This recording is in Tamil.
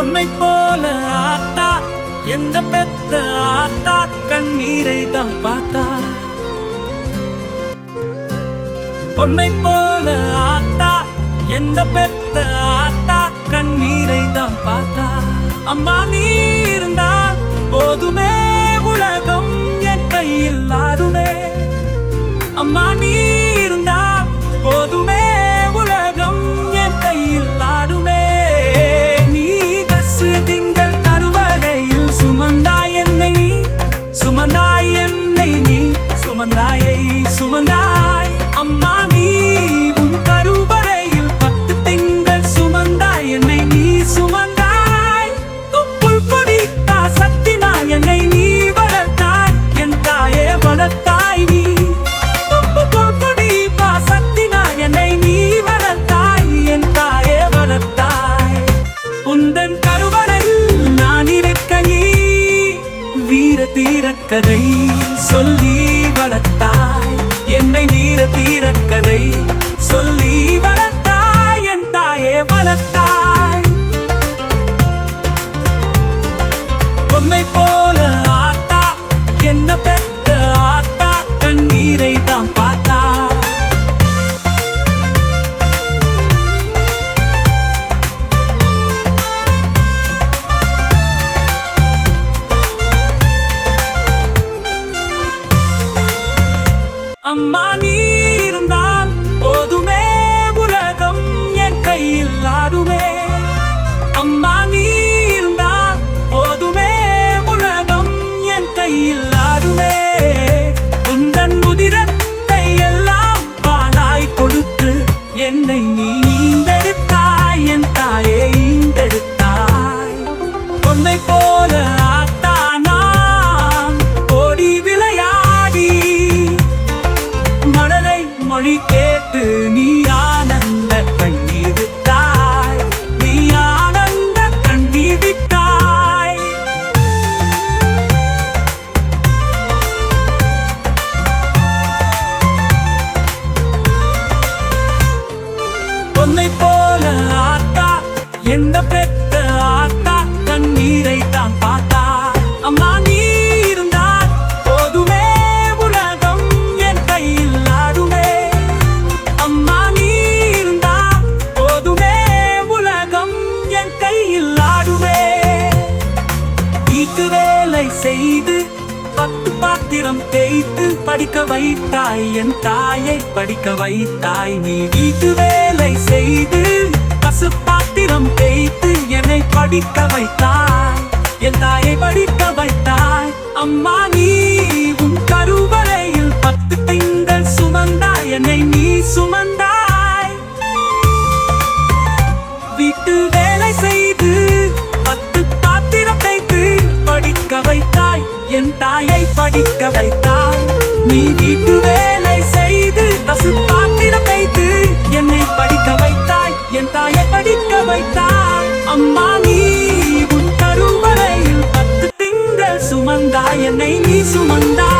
பொன்னை போல ஆத்தா எந்த பெத்த ஆத்தா கண்ணீரை தான் பார்த்தா. பொன்னை போல ஆத்தா எந்த பெத்த ஆத்தா கண்ணீரை தான் பார்த்தா. அம்மா நீ இருந்தா போதுமே உலகம் என் கையில் ஆடுமே. அம்மா நீ இருந்தா போதுமே உலகம் என் கையில் ஆடுமே. நீ கசு திங்கள் கருவறையில் சுமந்தாய் என்னை, சுமந்தாய் என்னை, நீ சுமந்தாயை சுமந்தாய். அம்மா நீ உன் கருவறையில் 10 திங்கள் சுமந்தாய் என்னை, நீ சுமந்தாய். தொப்புள் கொடி சத்தினாய் என்னை நீ வளர்த்தாய், என் தாயே வளர்த்தாய் நீ. தீரக்கதை சொல்லி வளர்த்தாய் என்னை, நீர தீரக்கதை சொல்லி வளர்த்தாய் என் தாயே வளர்த்தாய். பொன்னை போல ஆத்தா என்ன பெத்த ஆத்தா கண்ணீரை தான் பார்த்தா. அம்மா நீ இருந்தால் போதுமே உலகம் என் கையில் ஆடுமே. அம்மா நீ இருந்தால் போதுமே உலகம் என் கையில் ஆடுமே. உந்தன் உதிரத்தை எல்லாம் பாலாய் கொடுத்து என்னை நீ ஈந்தெடுத்தாய், என் தாயை ஈந்தெடுத்தாய். பொன்னை போல ஆத்தா நான் ஓடி விளையாடி, மழலை மொழி கேட்டு நீ ஆனந்த கண்ணீர் விட்டாய், நீ ஆனந்த கண்ணீர் விட்டாய். பொன்னை போல ஆத்தா எந்த பெத்த ஆத்தா கண்ணீரை தான் பார்த்தா. அம்மா நீ இருந்தால் போதுமே உலகம் என் கையில் ஆடுமே. அம்மா நீ இருந்தா போதுமே உலகம் என் கையில் ஆடுமே. வீட்டு வேலை செய்து 10 பாத்திரம் தேய்த்து படிக்க வைத்தாய் என் தாயை படிக்க வைத்தாய் நீ. வீட்டு வேலை செய்து 10 பாத்திரம் தேய்த்து என்னை படிக்க வைத்தாய், என் தாயை படிக்க வைத்தாய். அம்மா நீ உன் கருவறையில் 10 திங்கள் சுமந்தாய் என்னை நீ சுமந்தாய். வீட்டு வேலை செய்து 10 பாத்திரம் தேய்த்து படிக்க வைத்தாய், என் தாயை படிக்க வைத்தாய். நீ வீட்டு வேலை செய்து 10 பாத்திரம் தேய்த்து என்னை படிக்க வைத்தாய், என் தாயை படிக்க வைத்தாய். அம்மா நீ உன் கருவறையில் 10 திங்கள் சுமந்தாய் என்னை நீ சுமந்தாய்.